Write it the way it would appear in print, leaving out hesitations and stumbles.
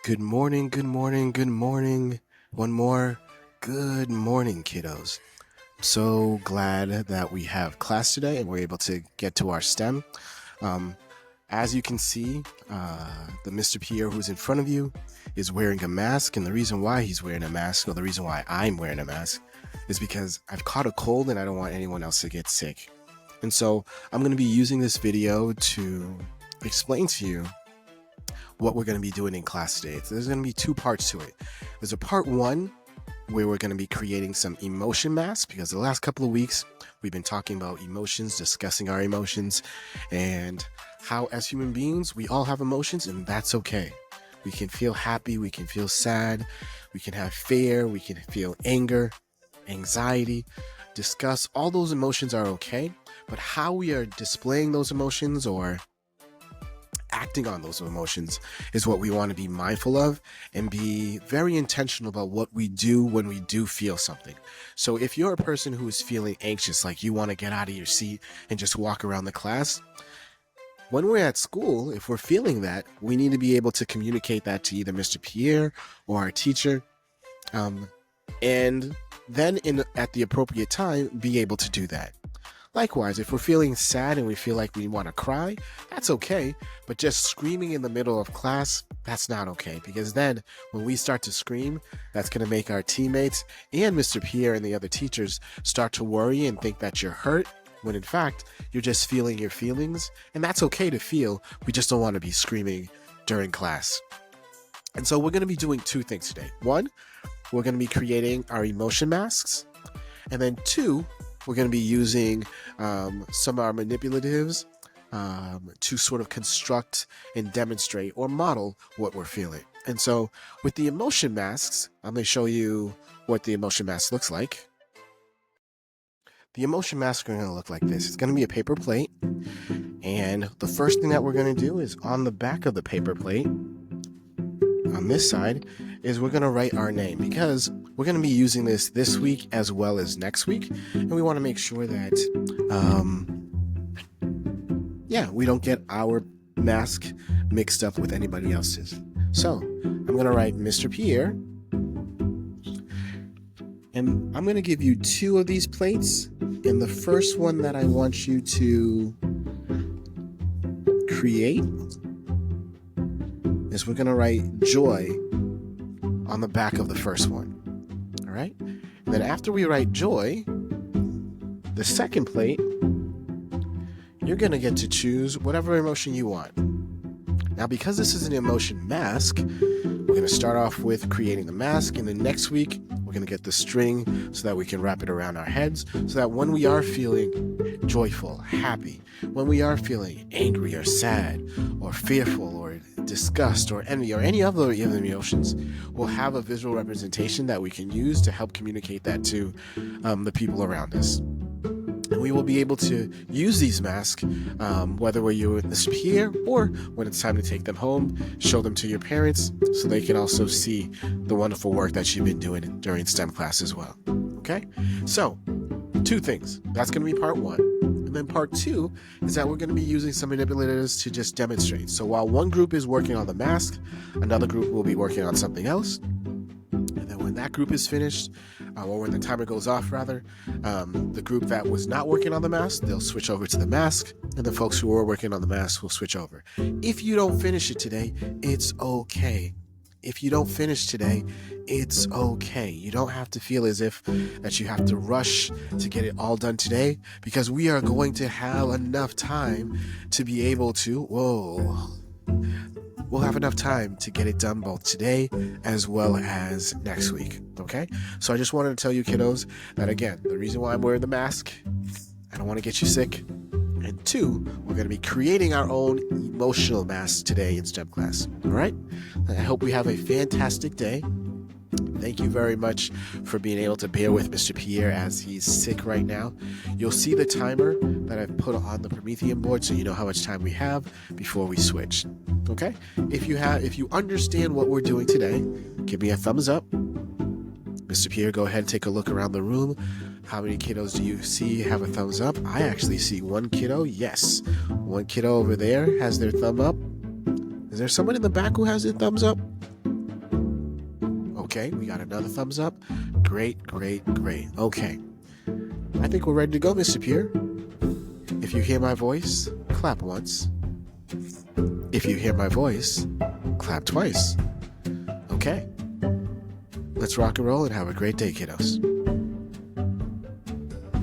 Good morning, good morning, good morning. One more. Good morning, kiddos. So glad that we have class today and we're able to get to our STEM. As you can see, the Mr. Pierre who's in front of you is wearing a mask, and the reason why he's wearing a mask, or the reason why I'm wearing a mask, is because I've caught a cold and I don't want anyone else to get sick. And so I'm going to be using this video to explain to you what we're going to be doing in class today. So there's going to be two parts to it. There's a part one where we're going to be creating some emotion masks, because the last couple of weeks we've been talking about emotions, discussing our emotions, and how as human beings we all have emotions, and that's okay. We can feel happy, we can feel sad, we can have fear, we can feel anger, anxiety, disgust. All those emotions are okay, but how we are displaying those emotions or acting on those emotions is what we want to be mindful of, and be very intentional about what we do when we do feel something. So if you're a person who is feeling anxious, like you want to get out of your seat and just walk around the class, when we're at school, if we're feeling that, we need to be able to communicate that to either Mr. Pierre or our teacher, and then at the appropriate time be able to do that. Likewise, if we're feeling sad and we feel like we want to cry, that's okay, but just screaming in the middle of class, that's not okay, because then when we start to scream, that's going to make our teammates and Mr. Pierre and the other teachers start to worry and think that you're hurt, when in fact, you're just feeling your feelings, and that's okay to feel. We just don't want to be screaming during class. And so we're going to be doing two things today. One, we're going to be creating our emotion masks, and then two, we're going to be using some of our manipulatives to sort of construct and demonstrate or model what we're feeling. And so with the emotion masks, I'm going to show you what the emotion mask looks like. The emotion masks are going to look like this. It's going to be a paper plate. And the first thing that we're going to do is on the back of the paper plate, on this side, is we're going to write our name, because we're going to be using this week as well as next week, and we want to make sure that we don't get our mask mixed up with anybody else's. So I'm going to write Mr. Pierre, and I'm going to give you two of these plates, and the first one that I want you to create is we're going to write joy on the back of the first one. All right. And then after we write joy, the second plate, you're going to get to choose whatever emotion you want. Now, because this is an emotion mask, we're going to start off with creating the mask, and then next week we're going to get the string so that we can wrap it around our heads, so that when we are feeling joyful, happy, when we are feeling angry or sad or fearful or disgust or envy or any other emotions, we'll have a visual representation that we can use to help communicate that to the people around us. And we will be able to use these masks, whether you're with Mr. Pierre or when it's time to take them home, show them to your parents so they can also see the wonderful work that you've been doing during STEM class as well. Okay? So, two things. That's going to be part one. And then part two is that we're going to be using some manipulators to just demonstrate. So while one group is working on the mask, another group will be working on something else. And then when that group is finished, or when the timer goes off rather, the group that was not working on the mask, they'll switch over to the mask, and the folks who were working on the mask will switch over. If you don't finish it today, it's okay. If you don't finish today, it's okay. You don't have to feel as if that you have to rush to get it all done today, because we are going to have enough time to be able to, we'll have enough time to get it done both today as well as next week, okay? So I just wanted to tell you, kiddos, that again, the reason why I'm wearing the mask, I don't want to get you sick. And two, we're going to be creating our own emotional masks today in STEM class. All right? I hope we have a fantastic day. Thank you very much for being able to bear with Mr. Pierre as he's sick right now. You'll see the timer that I've put on the Promethean board so you know how much time we have before we switch. Okay? If you understand what we're doing today, give me a thumbs up. Mr. Pierre, go ahead and take a look around the room. How many kiddos do you see have a thumbs up? I actually see one kiddo. Yes. One kiddo over there has their thumb up. Is there someone in the back who has their thumbs up? Okay, we got another thumbs up. Great, great, great. Okay. I think we're ready to go, Mr. Pure. If you hear my voice, clap once. If you hear my voice, clap twice. Okay. Let's rock and roll and have a great day, kiddos.